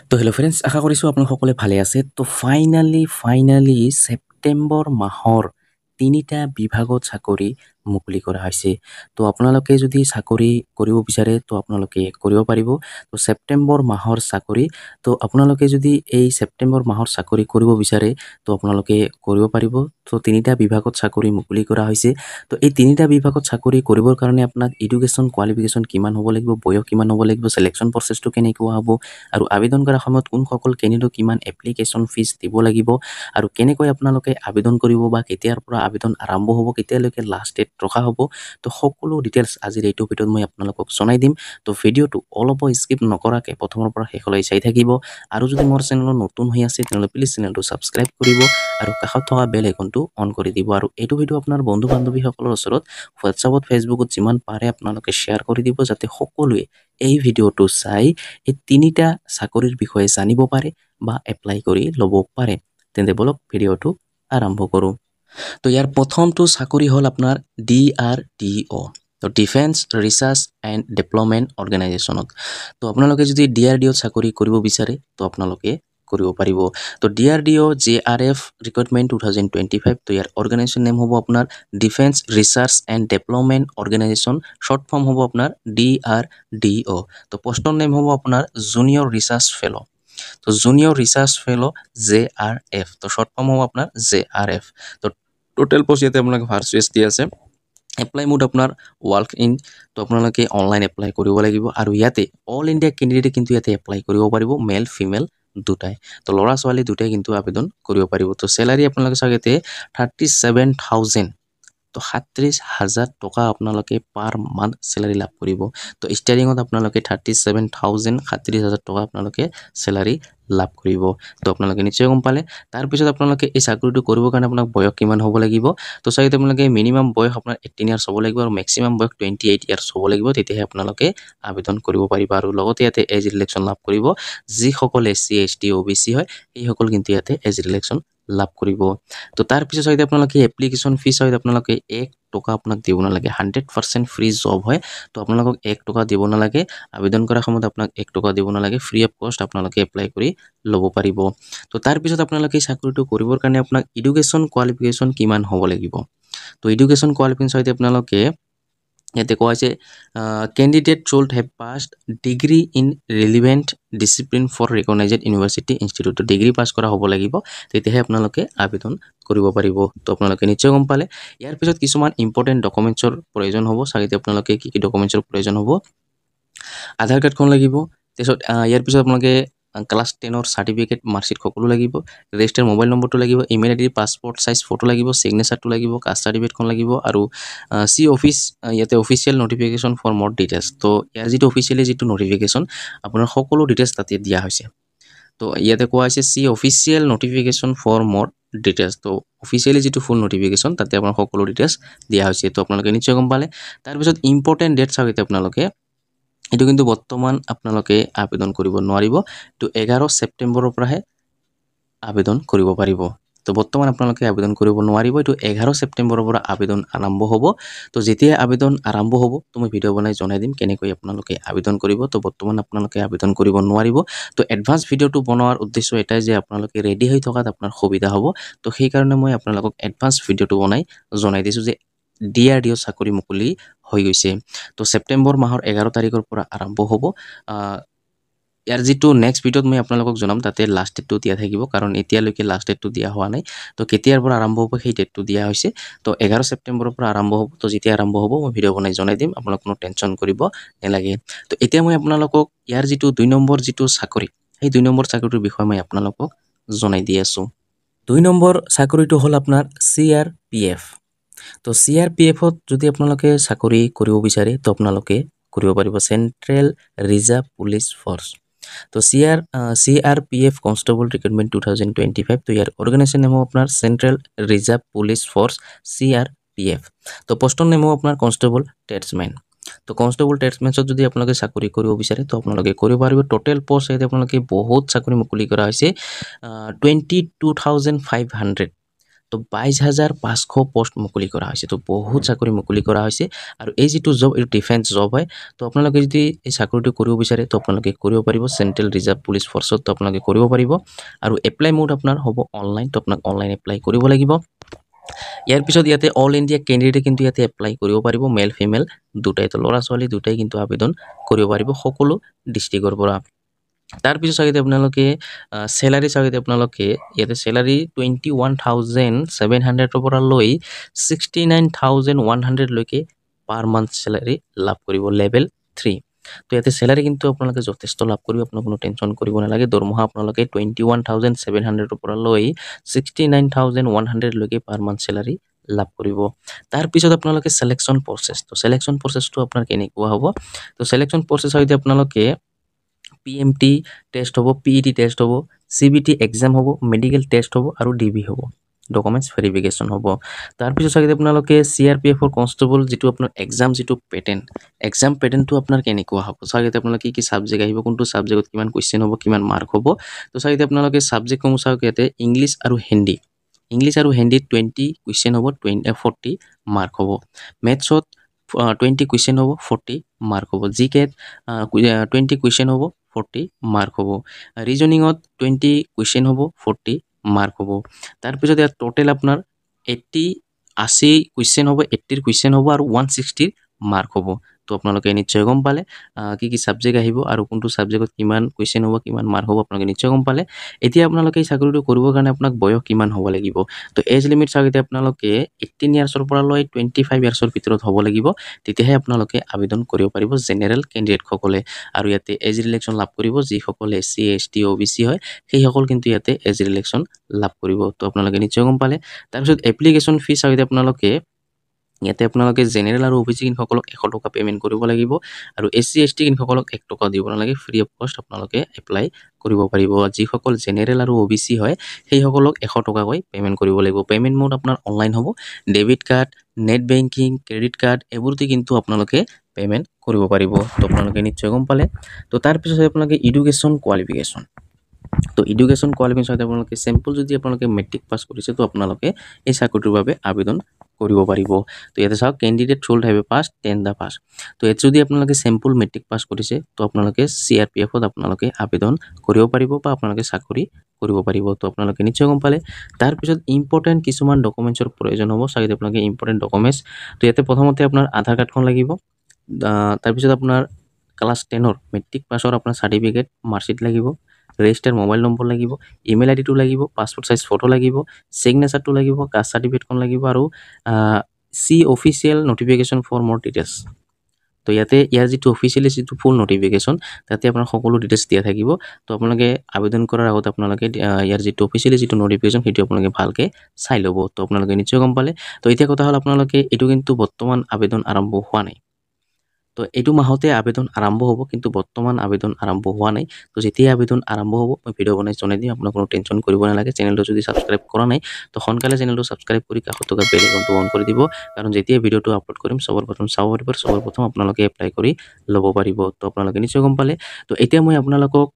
তো hello' friends, আশা কৰিছোঁ আপোনালোক সকলোৱে ভালে আছে। তো ফাইনালি ছেপ্টেম্বৰ মাহৰ 3টা বিভাগত চাকৰি মুকলি কৰা হৈছে। তো আপোনালোকে যদি চাকৰি কৰিব বিচাৰে তো আপোনালোকে কৰিব পাৰিব। তো ছেপ্টেম্বৰ মাহৰ চাকৰি, তো আপোনালোকে যদি এই ছেপ্টেম্বৰ মাহৰ চাকৰি কৰিব বিচাৰে তো আপোনালোকে কৰিব পাৰিব। তো 3টা বিভাগত চাকৰি মুকলি কৰা হৈছে। তো এই 3টা বিভাগত চাকৰি কৰিবৰ কাৰণে আপোনাক এডুকেশ্যন কোৱালিফিকেশ্যন কিমান হ'ব লাগিব, বয়স কিমান হ'ব লাগিব, চিলেকশ্যন প্ৰচেছটো কেনেকুৱা হ'ব, আৰু আবেদন কৰাৰ সময়ত কোনসকল কেন্দ্ৰ কিমান এপ্লিকেশ্যন ফিজ দিব লাগিব, আৰু কেনেকৈ আপোনালোকে আবেদন কৰিব বা কেতিয়াৰ পৰা আবেদন আৰম্ভ হ'ব, কেতিয়ালৈকে লাষ্ট ডেট ৰখা হ'ব, তো সকলো ডিটেইলছ আজিৰ এইটো ভিডিঅ'ত মই আপোনালোকক জনাই দিম। তো ভিডিঅ'টো অলপো স্কিপ নকৰাকৈ প্ৰথমৰ পৰা শেষলৈ চাই থাকিব। আৰু যদি মোৰ চেনেলত নতুন হৈ আছে তেনেহ'লে প্লিজ চেনেলটো ছাবস্ক্ৰাইব কৰিব আৰু কাষত থকা বেল আইকনটো অন কৰি দিব। আৰু এইটো ভিডিঅ' আপোনাৰ বন্ধু বান্ধৱীসকলৰ ওচৰত হোৱাটছআপত, ফেচবুকত যিমান পাৰে আপোনালোকে শ্বেয়াৰ কৰি দিব, যাতে সকলোৱে এই ভিডিঅ'টো চাই এই 3টা চাকৰিৰ বিষয়ে জানিব পাৰে বা এপ্লাই কৰি ল'ব পাৰে। তেন্তে বলক ভিডিঅ'টো আৰম্ভ কৰোঁ। তো ইয়াৰ প্ৰথমটো চাকৰি হ'ল আপোনাৰ DRDO, তো ডিফেন্স ৰিচাৰ্চ এণ্ড ডেভেলপমেণ্ট অৰ্গেনাইজেশ্যনত। তো আপোনালোকে যদি DRDO চাকৰি কৰিব বিচাৰে তো আপোনালোকে কৰিব পাৰিব। তো DRDO JRF ৰিক্ৰুটমেণ্ট 2025, তো ইয়াৰ অৰ্গেনাইজেশ্যন নেম হ'ব আপোনাৰ defence research and development organisation, short form হ'ব আপোনাৰ DRDO। তো পোষ্টৰ নেম হ'ব আপোনাৰ জুনিয়ৰ ৰিচাৰ্চ ফেল'। তো জুনিয়ৰ ৰিচাৰ্চ ফেল' JRF, তো শ্বৰ্ট ফৰ্ম হ'ব আপোনাৰ JRF। তো টোটেল পোষ্ট ইয়াতে আপোনালোকে ভাৰ্চুৱেছ দি আছে। এপ্লাই মোড আপোনাৰ ৱাক ইন, তো আপোনালোকে অনলাইন এপ্লাই কৰিব লাগিব। আৰু ইয়াতে অল ইণ্ডিয়া কেণ্ডিডেটে কিন্তু ইয়াতে এপ্লাই কৰিব পাৰিব, মেল ফিমেল দুটাই। তো ল'ৰা ছোৱালী দুটাই কিন্তু আবেদন কৰিব পাৰিব। তো চেলাৰী আপোনালোকে চাওক ইয়াতে 37,000, তো 37,000 টকা আপোনালোকে পাৰ মান্থ চেলাৰী লাভ কৰিব। তো ষ্টাৰ্টিঙত আপোনালোকে 37,000, 37,000 টকা আপোনালোকে চেলাৰী লাভ কৰিব। তো আপোনালোকে নিশ্চয় গম পালে। তাৰপিছত আপোনালোকে এই চাকৰিটো কৰিবৰ কাৰণে আপোনাক বয়স কিমান হ'ব লাগিব। তো চাগে আপোনালোকে মিনিমাম বয়স আপোনাৰ 18 ইয়াৰ্ছ হ'ব লাগিব আৰু মেক্সিমাম বয়স 28 ইয়াৰ্ছ হ'ব লাগিব, তেতিয়াহে আপোনালোকে আবেদন কৰিব পাৰিব। আৰু লগতে ইয়াতে এজ ৰিলেক্সন লাভ কৰিব। যিসকল SC ST OBC হয় সেইসকল কিন্তু ইয়াতে এজ ৰিলেক্সন লাভ কৰিব। তো তাৰপিছত হয়তো আপোনালোকে এপ্লিকেশ্যন ফিজ হয়তো আপোনালোকে 1 টকা আপোনাক দিব নালাগে, 100% ফ্ৰী জব হয়। তো আপোনালোকক 1 টকা দিব নালাগে, আবেদন কৰাৰ সময়ত আপোনাক 1 টকা দিব নালাগে, ফ্ৰী অফ কষ্ট আপোনালোকে এপ্লাই কৰি ল'ব পাৰিব। তো তাৰপিছত আপোনালোকে এই চাকৰিটো কৰিবৰ কাৰণে আপোনাক এডুকেশ্যন কোৱালিফিকেশ্যন কিমান হ'ব লাগিব। তো এডুকেশ্যন কোৱালিফিকেশ্যন হয়তো আপোনালোকে ইয়াতে কোৱা হৈছে candidate should have passed degree in relevant discipline for recognised university institute. Degree pass কৰা হ'ব লাগিব, তেতিয়াহে আপোনালোকে আবেদন কৰিব পাৰিব। তো আপোনালোকে নিশ্চয় গম পালে। ইয়াৰ পিছত কিছুমান ইম্পৰ্টেণ্ট ডকুমেণ্টছৰ প্ৰয়োজন হ'ব। চাগে আপোনালোকে কি ডকুমেণ্টছৰ প্ৰয়োজন হ'ব। আধাৰ কাৰ্ডখন লাগিব। তাৰপিছত ইয়াৰ পিছত আপোনালোকে ক্লাছ 10ৰ চাৰ্টিফিকেট, মাৰ্কশ্বিট সকলো লাগিব। ৰেজিষ্টাৰ মোবাইল নম্বৰটো লাগিব, email ID, passport size photo লাগিব, ছিগনেচাৰটো লাগিব, কাষ্ট চাৰ্টিফিকেটখন লাগিব, আৰু অফিচ ইয়াতে অফিচিয়েল নটিফিকেশ্যন ফৰ মোৰ ডিটেইলছ। তো ইয়াৰ যিটো অফিচিয়েলি যিটো নটিফিকেশ্যন আপোনাৰ সকলো ডিটেইলছ তাতে দিয়া হৈছে। তো ইয়াতে কোৱা হৈছে অফিচিয়েল নটিফিকেশ্যন ফৰ মোৰ ডিটেইলছ। তো অফিচিয়েলি যিটো ফুল নটিফিকেশ্যন তাতে আপোনাৰ সকলো ডিটেইলছ দিয়া হৈছে। তো আপোনালোকে নিশ্চয় গম পালে। তাৰপিছত ইম্পৰ্টেণ্ট ডেট চাওক এতিয়া আপোনালোকে, এইটো কিন্তু বৰ্তমান আপোনালোকে আবেদন কৰিব নোৱাৰিব। তো 11 ছেপ্টেম্বৰৰ পৰাহে আবেদন কৰিব পাৰিব। তো বৰ্তমান আপোনালোকে আবেদন কৰিব নোৱাৰিব, এইটো 11 ছেপ্টেম্বৰৰ পৰা আবেদন আৰম্ভ হ'ব। তো যেতিয়া আবেদন আৰম্ভ হ'ব তো মই ভিডিঅ' বনাই জনাই দিম কেনেকৈ আপোনালোকে আবেদন কৰিব। তো বৰ্তমান আপোনালোকে আবেদন কৰিব নোৱাৰিব। তো এডভান্স ভিডিঅ'টো বনোৱাৰ উদ্দেশ্য এটাই যে আপোনালোকে ৰেডি হৈ থকাত আপোনাৰ সুবিধা হ'ব। তো সেইকাৰণে মই আপোনালোকক এডভান্স ভিডিঅ'টো বনাই জনাই দিছোঁ যে DRDO চাকৰি মুকলি হৈ গৈছে। তো ছেপ্টেম্বৰ মাহৰ 11 তাৰিখৰ পৰা আৰম্ভ হ'ব। ইয়াৰ যিটো নেক্সট ভিডিঅ'ত মই আপোনালোকক জনাম, তাতে লাষ্ট ডেটটো দিয়া থাকিব, কাৰণ এতিয়ালৈকে লাষ্ট ডেটটো দিয়া হোৱা নাই। তো কেতিয়াৰ পৰা আৰম্ভ হ'ব সেই ডেটটো দিয়া হৈছে। তো 11 ছেপ্টেম্বৰৰ পৰা আৰম্ভ হ'ব। তো যেতিয়া আৰম্ভ হ'ব মই ভিডিঅ' বনাই জনাই দিম, আপোনালোক কোনো টেনশ্যন কৰিব নালাগে। তো এতিয়া মই আপোনালোকক ইয়াৰ যিটো 2 নম্বৰ যিটো চাকৰি, সেই 2 নম্বৰ চাকৰিটোৰ বিষয়ে মই আপোনালোকক জনাই দি আছোঁ। 2 নম্বৰ চাকৰিটো হ'ল আপোনাৰ CRPF। তো CRPFত যদি আপোনালোকে চাকৰি কৰিব বিচাৰে তো আপোনালোকে কৰিব পাৰিব, চেণ্ট্ৰেল ৰিজাৰ্ভ পুলিচ ফ'ৰ্চ। তো CRPF কনষ্টেবল ৰিক্ৰুটমেণ্ট 2025, তো ইয়াৰ অৰ্গেনাইজেশ্যন নেম হ'ব আপোনাৰ central reserve police force CRPF। তো পোষ্টৰ নেম হ'ব আপোনাৰ কনষ্টেবল টেটছমেন। তো কনষ্টেবল টেটছমেনত যদি আপোনালোকে চাকৰি কৰিব বিচাৰে তো আপোনালোকে কৰিব পাৰিব। টোটেল পোষ্ট ইয়াতে আপোনালোকে বহুত চাকৰি মুকলি কৰা হৈছে, 22,500। তো 22,500 পোষ্ট মুকলি কৰা হৈছে। তো বহুত চাকৰি মুকলি কৰা হৈছে আৰু এই যিটো জব এই ডিফেন্স জব হয়। তো আপোনালোকে যদি এই চাকৰিটো কৰিব বিচাৰে তো আপোনালোকে কৰিব পাৰিব চেন্ট্ৰেল ৰিজাৰ্ভ পুলিচ ফৰ্চত তো আপোনালোকে কৰিব পাৰিব আৰু এপ্লাই মোড আপোনাৰ হ'ব অনলাইন। তো আপোনাক অনলাইন এপ্লাই কৰিব লাগিব। ইয়াৰ পিছত ইয়াতে অল ইণ্ডিয়া কেণ্ডিডেটে কিন্তু ইয়াতে এপ্লাই কৰিব পাৰিব মেল ফিমেল দুটাই। তো ল'ৰা ছোৱালী দুটাই কিন্তু আবেদন কৰিব পাৰিব সকলো ডিষ্ট্ৰিক্টৰ পৰা। তাৰপিছত চাগে আপোনালোকে চেলাৰী চাগে আপোনালোকে ইয়াতে চেলাৰী 21,700ৰ পৰা লৈ 69,100 লৈকে পাৰ মান্থ চেলাৰী লাভ কৰিব লেভেল 3। তো ইয়াতে চেলাৰী কিন্তু আপোনালোকে যথেষ্ট লাভ কৰিব, আপোনাক কোনো টেনশ্যন কৰিব নালাগে। দৰমহা আপোনালোকে 21,700ৰ পৰা লৈ 69,100 লৈকে পাৰ মান্থ চেলাৰী লাভ কৰিব। তাৰপিছত আপোনালোকে চিলেকশ্যন প্ৰচেছ। তো চিলেকশ্যন প্ৰচেছটো আপোনাৰ কেনেকুৱা হ'ব? তো চিলেকশ্যন প্ৰচেছ হৈছে আপোনালোকে PMT টেষ্ট হ'ব, PET টেষ্ট হ'ব, CBT এক্সাম হ'ব, মেডিকেল টেষ্ট হ'ব আৰু DB হ'ব, ডকুমেণ্টছ ভেৰিফিকেশ্যন হ'ব। তাৰপিছত চাগে আপোনালোকে CRPFৰ কনষ্টেবল যিটো আপোনাৰ এক্সাম যিটো এক্সাম পেটাৰ্ণটো আপোনাৰ কেনেকুৱা হ'ব? চাগে আপোনালোকে কি ছাবজেক্ট আহিব, কোনটো ছাবজেক্টত কিমান কুৱেশ্যন হ'ব, কিমান মাৰ্ক হ'ব। তো চাগে আপোনালোকে ছাবজেক্টসমূহ চাগে ইয়াতে ইংলিছ আৰু হিন্দী। ইংলিছ আৰু হিন্দীত 20 কুৱেশ্যন হ'ব, 40 মাৰ্ক হ'ব। মেথছত 20 কুৱেশ্যন হ'ব, 40 মাৰ্ক হ'ব। জিকেত 20 কুৱেশ্যন হ'ব, 40 মাৰ্ক হ'ব। ৰিজনিঙত 20 কুৱেশ্যন হ'ব, 40 মাৰ্ক হ'ব। তাৰপিছত ইয়াত টোটেল আপোনাৰ 80 কুৱেশ্যন হ'ব, 80 কুৱেশ্যন হ'ব আৰু 160 মাৰ্ক হ'ব। তো আপোনালোকে নিশ্চয় গম পালে কি কি ছাবজেক্ট আহিব আৰু কোনটো ছাবজেক্টত কিমান কুৱেশ্যন হ'ব, কিমান মাৰ্ক হ'ব, আপোনালোকে নিশ্চয় গম পালে। এতিয়া আপোনালোকে এই চাকৰিটো কৰিবৰ কাৰণে আপোনাক বয়স কিমান হ'ব লাগিব? তো এজ লিমিট চাগে আপোনালোকে 18 ইয়াৰ্ছৰ পৰা লৈ 25 ইয়াৰ্ছৰ ভিতৰত হ'ব লাগিব, তেতিয়াহে আপোনালোকে আবেদন কৰিব পাৰিব জেনেৰেল কেণ্ডিডেটসকলে। আৰু ইয়াতে এজ ৰিলেক্সন লাভ কৰিব যিসকলে SC ST OBC হয়, সেইসকল কিন্তু ইয়াতে এজ ৰিলেক্সন লাভ কৰিব। তো আপোনালোকে নিশ্চয় গম পালে। তাৰপিছত এপ্লিকেশ্যন ফিজ চাগে আপোনালোকে ইয়াতে আপোনালোকে জেনেৰেল আৰু OBC কিনসকলক 100 টকা পে'মেণ্ট কৰিব লাগিব আৰু SC ST কিনসকলক 1 টকা দিব নালাগে, ফ্ৰী অফ কষ্ট আপোনালোকে এপ্লাই কৰিব পাৰিব। যিসকল জেনেৰেল আৰু OBC হয় সেইসকলক 100 টকাকৈ পে'মেণ্ট কৰিব লাগিব। পে'মেণ্ট মোড আপোনাৰ অনলাইন হ'ব। Debit card, net banking, credit card এইবোৰতে কিন্তু আপোনালোকে পে'মেণ্ট কৰিব পাৰিব। তো আপোনালোকে নিশ্চয় গম পালে। তো তাৰপিছত আপোনালোকে এডুকেশ্যন কোৱালিফিকেশ্যন। তো এডুকেশ্যন কোৱালিফিকেশ্যন আপোনালোকে চিম্পল যদি আপোনালোকে মেট্ৰিক পাছ কৰিছে তো আপোনালোকে এই চাকৰিটোৰ বাবে আবেদন কৰিব পাৰিব। তো ইয়াতে চাওক কেণ্ডিডেট শুড হেভ এ পাছ 10 দা পাছ। তো ইয়াত যদি আপোনালোকে চিম্পল মেট্ৰিক পাছ কৰিছে তো আপোনালোকে CRPFত আপোনালোকে আবেদন কৰিব পাৰিব বা আপোনালোকে চাকৰি কৰিব পাৰিব। তো আপোনালোকে নিশ্চয় গম পালে। তাৰপিছত ইম্পৰ্টেণ্ট কিছুমান ডকুমেণ্টছৰ প্ৰয়োজন হ'ব চাগে আপোনালোকে ইম্পৰ্টেণ্ট ডকুমেণ্টছ। তো ইয়াতে প্ৰথমতে আপোনাৰ আধাৰ কাৰ্ডখন লাগিব। তাৰপিছত আপোনাৰ ক্লাছ 10ৰ মেট্ৰিক পাছৰ আপোনাৰ চাৰ্টিফিকেট মাৰ্কশ্বিট লাগিব, ৰেজিষ্টাৰ মোবাইল নম্বৰ লাগিব, ইমেইল আইডিটো লাগিব, পাছপোৰ্ট চাইজ ফটো লাগিব, ছিগনেচাৰটো লাগিব, কাষ্ট চাৰ্টিফিকেটখন লাগিব আৰু অফিচিয়েল নটিফিকেশ্যন ফৰ মোৰ ডিটেইলছ। তো ইয়াতে ইয়াৰ যিটো অফিচিয়েলি যিটো ফুল নটিফিকেশ্যন তাতে আপোনাৰ সকলো ডিটেইলছ দিয়া থাকিব। তো আপোনালোকে আবেদন কৰাৰ আগত আপোনালোকে ইয়াৰ যিটো অফিচিয়েলি যিটো নটিফিকেশ্যন সেইটো আপোনালোকে ভালকৈ চাই ল'ব। তো আপোনালোকে নিশ্চয় গম পালে। তো এতিয়া কথা হ'ল আপোনালোকে এইটো কিন্তু বৰ্তমান আবেদন আৰম্ভ হোৱা নাই। তো এইটো মাহতে আবেদন আৰম্ভ হ'ব, কিন্তু বৰ্তমান আবেদন আৰম্ভ হোৱা নাই। তো যেতিয়া আবেদন আৰম্ভ হ'ব মই ভিডিঅ' বনাই জনাই দিম, আপোনাক কোনো টেনশ্যন কৰিব নালাগে। চেনেলটো যদি ছাবস্ক্ৰাইব কৰা নাই তো সোনকালে চেনেলটো ছাবস্ক্ৰাইব কৰি কাষত থকা বেল আইকনটো অন কৰি দিব, কাৰণ যেতিয়া ভিডিঅ'টো আপলোড কৰিম সবৰ প্ৰথম চাব পাৰিব, সবৰ প্ৰথম আপোনালোকে এপ্লাই কৰি ল'ব পাৰিব। তো আপোনালোকে নিশ্চয় গম পালে। তো এতিয়া মই আপোনালোকক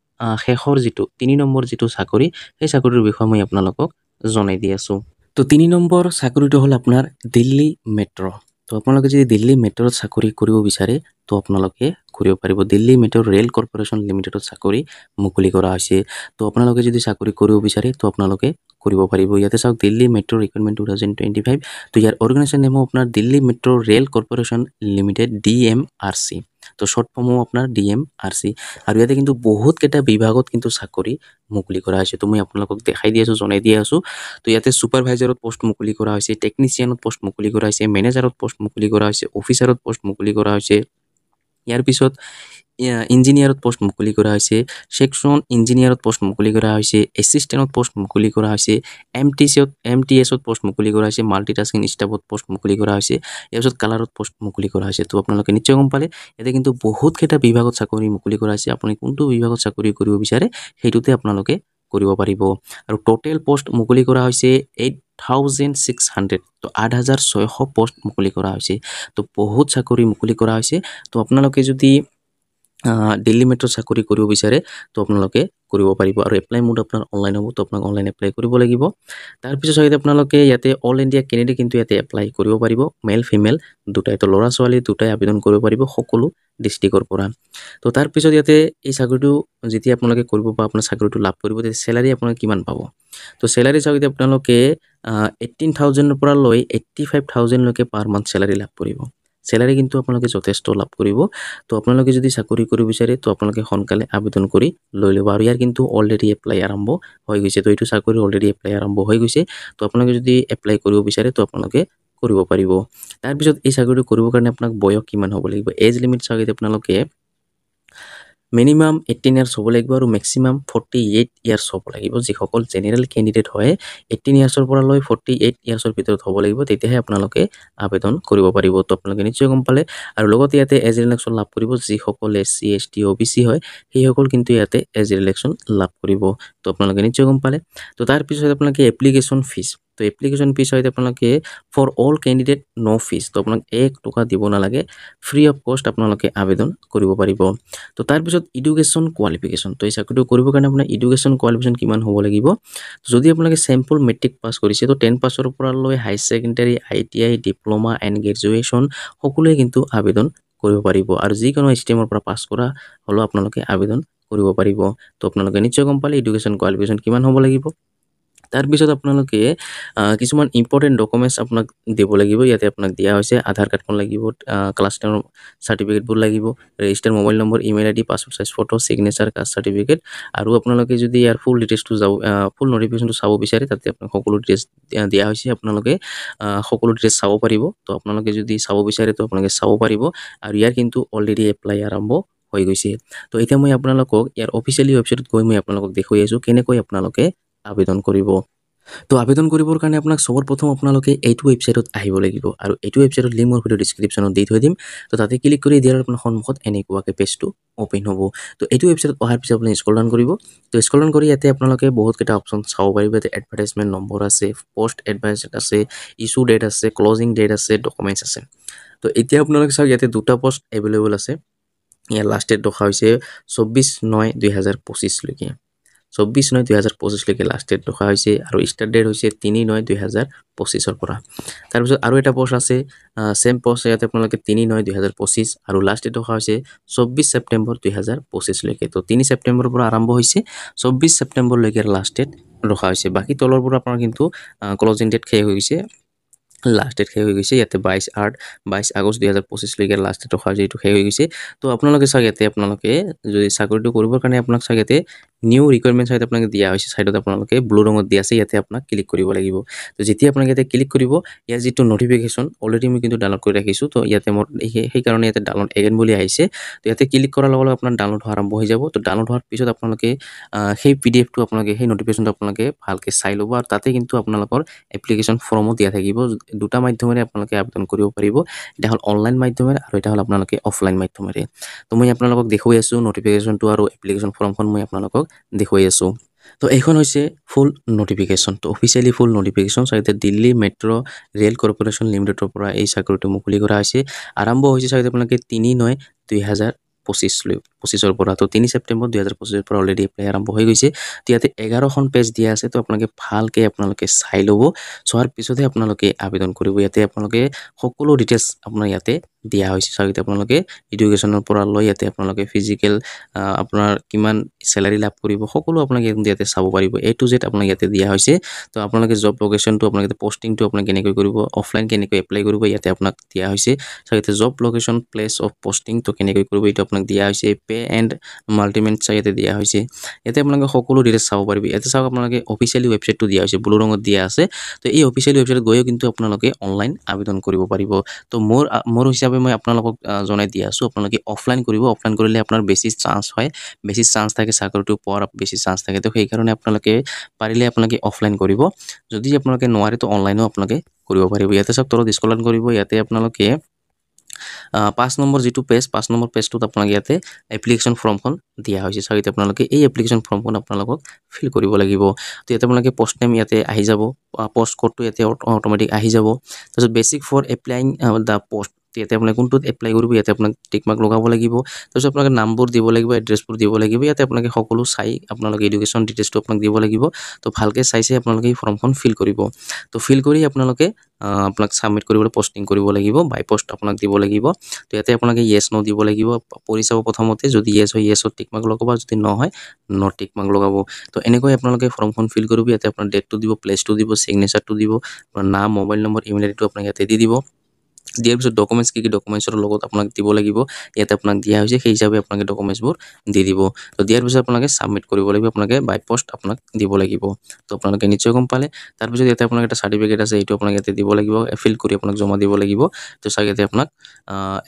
শেষৰ যিটো 3 নম্বৰ যিটো চাকৰি সেই চাকৰিটোৰ বিষয়ে মই আপোনালোকক জনাই দি আছোঁ। তো 3 নম্বৰ চাকৰিটো হ'ল আপোনাৰ দিল্লী মেট্ৰ'। তো আপোনালোকে যদি দিল্লী মেট্ৰত চাকৰি কৰিব বিচাৰে তো আপোনালোকে কৰিব পাৰিব। দিল্লী মেট্ৰ' ৰেল কৰ্পোৰেশ্যন লিমিটেডত চাকৰি মুকলি কৰা হৈছে। তো আপোনালোকে যদি চাকৰি কৰিব বিচাৰে তো আপোনালোকে কৰিব পাৰিব। ইয়াতে চাওক দিল্লী মেট্ৰ' ৰিক্ৰুইটমেণ্ট 2025। তো ইয়াৰ অৰ্গেনাইজেশ্যন নেম আপোনাৰ Delhi metro' rail corporation limited DMRC। তো শ্বৰ্ট ফৰ্ম হ'ব আপোনাৰ DMRC। আৰু ইয়াতে কিন্তু বহুত কেইটা বিভাগত কিন্তু চাকৰি মুকলি কৰা হৈছে। তো মই আপোনালোকক দেখাই দি আছোঁ, জনাই দি আছোঁ। তো ইয়াতে ছুপাৰভাইজাৰত পোষ্ট মুকলি কৰা হৈছে, টেকনিচিয়ানত পোষ্ট মুকলি কৰা হৈছে, মেনেজাৰত পোষ্ট মুকলি কৰা হৈছে, অফিচাৰত পোষ্ট মুকলি কৰা হৈছে। ইয়াৰ পিছত ইঞ্জিনিয়াৰত পোষ্ট মুকলি কৰা হৈছে, ছেকশ্যন ইঞ্জিনিয়াৰত পোষ্ট মুকলি কৰা হৈছে, এছিষ্টেণ্টত পোষ্ট মুকলি কৰা হৈছে, MTSত পোষ্ট মুকলি কৰা হৈছে, মাল্টিটাস্কিং ষ্টাফত পোষ্ট মুকলি কৰা হৈছে, ইয়াৰ পিছত কালাৰত পোষ্ট মুকলি কৰা হৈছে। তো আপোনালোকে নিশ্চয় গম পালে। ইয়াতে কিন্তু বহুত কেইটা বিভাগত চাকৰি মুকলি কৰা হৈছে। আপুনি কোনটো বিভাগত চাকৰি কৰিব বিচাৰে সেইটোতে আপোনালোকে কৰিব পাৰিব। আৰু টোটেল পোষ্ট মুকলি কৰা হৈছে 8,600। তো 8,600 পোষ্ট মুকলি কৰা হৈছে। তো বহুত চাকৰি মুকলি কৰা হৈছে। তো আপোনালোকে যদি দিল্লী মেট্ৰ' চাকৰি কৰিব বিচাৰে তো আপোনালোকে কৰিব পাৰিব আৰু এপ্লাই মোড আপোনাৰ অনলাইন হ'ব তো আপোনাক অনলাইন এপ্লাই কৰিব লাগিব তাৰপিছত চাগে আপোনালোকে ইয়াতে অল ইণ্ডিয়া কেণ্ডিডেট কিন্তু ইয়াতে এপ্লাই কৰিব পাৰিব মেল ফিমেল দুটাই তো ল'ৰা ছোৱালী দুটাই আবেদন কৰিব পাৰিব সকলো ডিষ্ট্ৰিক্টৰ পৰা তো তাৰপিছত ইয়াতে এই চাকৰিটো যেতিয়া আপোনালোকে কৰিব বা আপোনাৰ চাকৰিটো লাভ কৰিব তেতিয়া চেলাৰী আপোনালোকে কিমান পাব তো চেলাৰী চাগে আপোনালোকে 18,000 পৰা লৈ 85,000 লৈকে পাৰ মান্থ চেলাৰী লাভ কৰিব চেলাৰী কিন্তু আপোনালোকে যথেষ্ট লাভ কৰিব তো আপোনালোকে যদি চাকৰি কৰিব বিচাৰে তো আপোনালোকে সোনকালে আবেদন কৰি লৈ ল'ব আৰু ইয়াৰ কিন্তু অলৰেডি এপ্লাই আৰম্ভ হৈ গৈছে তো এইটো চাকৰি অলৰেডি এপ্লাই আৰম্ভ হৈ গৈছে তো আপোনালোকে যদি এপ্লাই কৰিব বিচাৰে তো আপোনালোকে কৰিব পাৰিব তাৰপিছত এই চাকৰিটো কৰিবৰ কাৰণে আপোনাক বয়স কিমান হ'ব লাগিব এজ লিমিট চাগে আপোনালোকে মিনিমাম 18 ইয়াৰ্ছ হ'ব লাগিব আৰু মেক্সিমাম 48 ইয়াৰ্ছ হ'ব লাগিব যিসকল জেনেৰেল কেণ্ডিডেট হয় 18 ইয়াৰ্ছৰ পৰা লৈ 48 ইয়াৰ্ছৰ ভিতৰত হ'ব লাগিব তেতিয়াহে আপোনালোকে আবেদন কৰিব পাৰিব তো আপোনালোকে নিশ্চয় গম পালে আৰু লগতে ইয়াতে এজ ৰিলেক্সন লাভ কৰিব যিসকল SC ST OBC হয় সেইসকল কিন্তু ইয়াতে এজ ৰিলেক্সন লাভ কৰিব তো আপোনালোকে নিশ্চয় গম পালে তো তাৰপিছত আপোনালোকে এপ্লিকেশ্যন ফিজ তো এপ্লিকেশ্যন ফিজ হয় আপোনালোকে for all candidate no fees তো আপোনাক 1 টকা দিব নালাগে ফ্ৰী অফ কষ্ট আপোনালোকে আবেদন কৰিব পাৰিব তো তাৰপিছত এডুকেশ্যন কোৱালিফিকেশ্যন তো এই চাকৰিটো কৰিবৰ কাৰণে আপোনাৰ এডুকেশ্যন কোৱালিফিকেশ্যন কিমান হ'ব লাগিব যদি আপোনালোকে চেম্পল মেট্ৰিক পাছ কৰিছে তো 10 পাছৰ পৰা লৈ high secondary ITI diploma and graduation সকলোৱে কিন্তু আবেদন কৰিব পাৰিব আৰু যিকোনো ষ্টেমৰ পৰা পাছ কৰা হ'লেও আপোনালোকে আবেদন কৰিব পাৰিব তো আপোনালোকে নিশ্চয় গম পালে এডুকেশ্যন কোৱালিফিকেশ্যন কিমান হ'ব লাগিব তাৰপিছত আপোনালোকে কিছুমান ইম্পৰ্টেণ্ট ডকুমেণ্টছ আপোনাক দিব লাগিব ইয়াতে আপোনাক দিয়া হৈছে আধাৰ কাৰ্ডখন লাগিব ক্লাছ 10 চাৰ্টিফিকেটবোৰ লাগিব register mobile number email ID passport size photo signature caste certificate আৰু আপোনালোকে যদি ইয়াৰ ফুল ডিটেইলছটো ফুল নটিফিকেশ্যনটো চাব বিচাৰে তাতে আপোনাক সকলো ডিটেইলছ দিয়া হৈছে আপোনালোকে সকলো ডিটেইলছ চাব পাৰিব তো আপোনালোকে যদি চাব বিচাৰে তো আপোনালোকে চাব পাৰিব আৰু ইয়াৰ কিন্তু অলৰেডি এপ্লাই আৰম্ভ হৈ গৈছে তো এতিয়া মই আপোনালোকক ইয়াৰ অফিচিয়েলি ৱেবছাইটত গৈ মই আপোনালোকক দেখুৱাই আছোঁ কেনেকৈ আপোনালোকে আবেদন কৰিব তো আবেদন কৰিবৰ কাৰণে আপোনাক সবৰ প্ৰথম আপোনালোকে এইটো ৱেবছাইটত আহিব লাগিব আৰু এইটো ৱেবছাইটৰ লিংক মই ভিডিও ডেছক্ৰিপশ্যনত দি থৈ দিম তো তাতে ক্লিক কৰি দিয়াৰ আপোনাৰ সন্মুখত এনেকুৱাকৈ পেজটো অপেন হ'ব তো এইটো ৱেবছাইটত অহাৰ পিছত আপুনি স্ক্ৰল ডাউন কৰিব তো স্ক্ৰল ডাউন কৰি ইয়াতে আপোনালোকে বহুতকেইটা অপশ্যন চাব পাৰিব ইয়াতে এডভাৰটাইজমেণ্ট নম্বৰ আছে পোষ্ট এডভাইচ আছে ইছ্যু ডেট আছে ক্লজিং ডেট আছে ডকুমেণ্টছ আছে তো এতিয়া আপোনালোকে চাওক ইয়াতে দুটা পোষ্ট এভেইলেবল আছে ইয়াৰ লাষ্ট ডেট ৰখা হৈছে 24/9/2025 লৈকে 24/9/2025 লৈকে লাষ্ট ডেট ৰখা হৈছে আৰু ষ্টাৰ্ট ডেট হৈছে 3/9/2025 পৰা তাৰপিছত আৰু এটা পোষ্ট আছে সেম পোষ্ট ইয়াতে আপোনালোকে 3/9/2025 আৰু লাষ্ট ডেট ৰখা হৈছে 24 ছেপ্টেম্বৰ 2025 লৈকে তো 3 ছেপ্টেম্বৰৰ পৰা আৰম্ভ হৈছে 24 ছেপ্টেম্বৰ লৈকে লাষ্ট ডেট ৰখা হৈছে বাকি তলৰ পৰা আপোনাৰ কিন্তু ক্লোজিং ডেট শেষ হৈ গৈছে লাষ্ট ডেট শেষ হৈ গৈছে ইয়াতে 22 আগষ্ট 2025 লৈকে লাষ্ট ডেট ৰখা হৈছে এইটো শেষ হৈ গৈছে তো আপোনালোকে চাগে ইয়াতে আপোনালোকে যদি চাকৰিটো কৰিবৰ কাৰণে আপোনাক চাগে ইয়াতে নিউ ৰিকুৱাৰমেণ্ট চাইড আপোনাক দিয়া হৈছে সাইডত আপোনালোকে ব্লু ৰঙত দিয়া আছে ইয়াতে আপোনাক ক্লিক কৰিব লাগিব তো যেতিয়া আপোনাক ইয়াতে ক্লিক কৰিব ইয়াৰ যিটো নটিফিকেশ্যন অলৰেডি মই কিন্তু ডাউনলোড কৰি ৰাখিছোঁ তো ইয়াতে মোৰ সেইকাৰণে ইয়াতে ডাউনলোড এগেইন বুলি আহিছে তো ইয়াতে ক্লিক কৰাৰ লগে লগে আপোনাৰ ডাউনলোড হোৱা আৰম্ভ হৈ যাব তো ডাউনলোড হোৱাৰ পিছত আপোনালোকে সেই PDF-টো আপোনালোকে সেই নটিফিকেশ্যনটো আপোনালোকে ভালকৈ চাই ল'ব আৰু তাতে কিন্তু আপোনালোকৰ এপ্লিকেশ্যন ফৰ্মো দিয়া থাকিব দুটা মাধ্যমেৰে আপোনালোকে আবেদন কৰিব পাৰিব এটা হ'ল অনলাইন মাধ্যমেৰে আৰু এটা হ'ল আপোনালোকে অফলাইন মাধ্যমেৰে তো মই আপোনালোকক দেখুৱাই আছোঁ নটিফিকেশ্যনটো আৰু এপ্লিকেশ্যন ফৰ্মখন মই আপোনালোকক দেখুৱাই আছোঁ তো এইখন হৈছে ফুল নটিফিকেশ্যন তো অফিচিয়েলি ফুল নটিফিকেশ্যন চাগে দিল্লী মেট্ৰ' ৰেল কৰ্পৰেশ্যন লিমিটেডৰ পৰা এই চাকৰিটো মুকলি কৰা হৈছে আৰম্ভ হৈছে চাগে আপোনালোকে 3/9/2025 পৰা তো 3 ছেপ্টেম্বৰ 2025 পৰা অলৰেডি এপ্লাই আৰম্ভ হৈ গৈছে তো ইয়াতে 11খন পেজ দিয়া আছে তো আপোনালোকে ভালকৈ আপোনালোকে চাই ল'ব চোৱাৰ পিছতহে আপোনালোকে আবেদন কৰিব ইয়াতে আপোনালোকে সকলো ডিটেইলছ আপোনাৰ ইয়াতে দিয়া হৈছে চাগে আপোনালোকে এডুকেশ্যনৰ পৰা লৈ ইয়াতে আপোনালোকে ফিজিকেল আপোনাৰ কিমান চেলাৰী লাভ কৰিব সকলো আপোনালোকে ইয়াতে চাব পাৰিব A to Z আপোনাক ইয়াতে দিয়া হৈছে তো আপোনালোকে জব লোকেশ্যনটো আপোনালোকে পোষ্টিংটো আপোনাক কেনেকৈ কৰিব অফলাইন কেনেকৈ এপ্লাই কৰিব ইয়াতে আপোনাক দিয়া হৈছে চাগে job location place of posting তো কেনেকৈ কৰিব এইটো আপোনাক দিয়া হৈছে পে এণ্ড মাল্টিমেণ্ট ইয়াতে দিয়া হৈছে ইয়াতে আপোনালোকে সকলো ডিটেইলছ চাব পাৰিব ইয়াতে চাওক আপোনালোকে অফিচিয়েলি ৱেবছাইটটো দিয়া হৈছে ব্লু ৰঙত দিয়া আছে তো এই অফিচিয়েলি ৱেবছাইটত গৈও কিন্তু আপোনালোকে অনলাইন আবেদন কৰিব পাৰিব তো মোৰ হিচাপে মই আপোনালোকক জনাই দি আছোঁ আপোনালোকে অফলাইন কৰিব অফলাইন কৰিলে আপোনাৰ বেছি চান্স হয় বেছি চান্স থাকে চাকৰিটো পোৱাৰ বেছি চান্স থাকে তো সেইকাৰণে আপোনালোকে পাৰিলে আপোনালোকে অফলাইন কৰিব যদি আপোনালোকে নোৱাৰে তো অনলাইনো আপোনালোকে কৰিব পাৰিব ইয়াতে সব তলত স্ক্ৰল কৰিব ইয়াতে আপোনালোকে 5 নম্বৰ যিটো পেজ 5 নম্বৰ পেজটোত আপোনালোকে ইয়াতে এপ্লিকেশ্যন ফৰ্মখন দিয়া হৈছে চাগে আপোনালোকে এই এপ্লিকেশ্যন ফৰ্মখন আপোনালোকক ফিল কৰিব লাগিব তো ইয়াতে আপোনালোকে পোষ্ট নেম ইয়াতে আহি যাব পোষ্ট কোডটো ইয়াতে অটোমেটিক আহি যাব তাৰপিছত basic for applying the post ইয়াতে আপোনাক কোনটোত এপ্লাই কৰিব ইয়াতে আপোনাক টিক মাৰ্ক লগাব লাগিব তাৰপিছত আপোনাক নামবোৰ দিব লাগিব এড্ৰেছবোৰ দিব লাগিব ইয়াতে আপোনালোকে সকলো চাই আপোনালোকে এডুকেশ্যন ডিটেইলছটো আপোনাক দিব লাগিব তো ভালকৈ চাইছে আপোনালোকে এই ফৰ্মখন ফিল কৰিব তো ফিল কৰি আপোনালোকে আপোনাক সাবমিট কৰিবলৈ পোষ্টিং কৰিব লাগিব বাই পোষ্ট আপোনাক দিব লাগিব তো ইয়াতে আপোনালোকে ইয়েছ নো দিব লাগিব পঢ়ি চাব প্ৰথমতে যদি ইয়েছ হয় ইয়েছত টিক মাৰ্ক লগাব যদি নহয় নো টিক মাৰ্ক লগাব তো এনেকৈ আপোনালোকে ফৰ্মখন ফিল কৰিব ইয়াতে আপোনাৰ ডেটটো দিব প্লেচটো দিব সিগনেচাৰটো দিব আপোনাৰ নাম মোবাইল নম্বৰ ইমেইল আইডিটো আপোনাক ইয়াতে দি দিব দিয়াৰ পিছত ডকুমেণ্টছ কি ডকুমেণ্টছৰ লগত আপোনাক দিব লাগিব ইয়াতে আপোনাক দিয়া হৈছে সেই হিচাপে আপোনালোকে ডকুমেণ্টছবোৰ দি দিব তো দিয়াৰ পিছত আপোনালোকে সাবমিট কৰিব লাগিব আপোনালোকে বাই পোষ্ট আপোনাক দিব লাগিব তো আপোনালোকে নিশ্চয় গম পালে তাৰপিছত ইয়াতে আপোনাক এটা চাৰ্টিফিকেট আছে এইটো আপোনাক ইয়াতে দিব লাগিব ফিল কৰি আপোনাক জমা দিব লাগিব তো চাগে ইয়াতে আপোনাক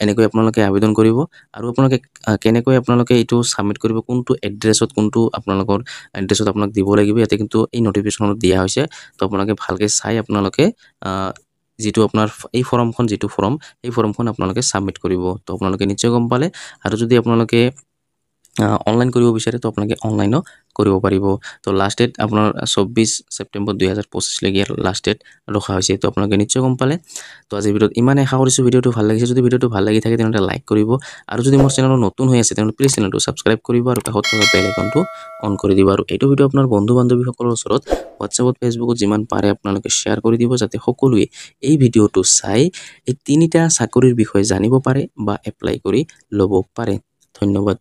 এনেকৈ আপোনালোকে আবেদন কৰিব আৰু আপোনালোকে কেনেকৈ আপোনালোকে এইটো সাবমিট কৰিব কোনটো এড্ৰেছত কোনটো আপোনালোকৰ এড্ৰেছত আপোনাক দিব লাগিব ইয়াতে কিন্তু এই নটিফিকেশ্যনত দিয়া হৈছে তো আপোনালোকে ভালকৈ চাই আপোনালোকে যেটো আপোনাৰ এই ফৰ্মখন যেটো ফৰ্ম এই ফৰ্মখন আপোনালোকে সাবমিট কৰিব তো আপোনালোকে নিশ্চয় গম পালে আৰু যদি আপোনালোকে অনলাইন কৰিব বিচাৰে তো আপোনালোকে অনলাইনো কৰিব পাৰিব তো লাষ্ট ডেট আপোনাৰ 24 সেপ্টেম্বৰ 2025 লৈকে লাষ্ট ডেট ৰখা হৈছে তো আপোনালোকে নিশ্চয় গম পালে তো আজি ভিডিঅ'ত ইমানে আশা কৰিছোঁ ভিডিঅ'টো ভাল লাগিছে যদি ভিডিঅ'টো ভাল লাগি থাকে তেন্তে লাইক কৰিব আৰু যদি মোৰ চেনেলত নতুন হৈ আছে তেন্তে প্লিজ চেনেলটো সাবস্ক্ৰাইব কৰিব আৰু কাষত থকা বেল আইকনটো অন কৰি দিব আৰু এইটো ভিডিঅ' আপোনাৰ বন্ধু বান্ধৱীসকলৰ ওচৰত হোৱাটছএপত ফেচবুকত যিমান পাৰে আপোনালোকে শ্বেয়াৰ কৰি দিব যাতে সকলোৱে এই ভিডিঅ'টো চাই এই তিনিটা চাকৰিৰ বিষয়ে জানিব পাৰে বা এপ্লাই কৰি ল'ব পাৰে ধন্যবাদ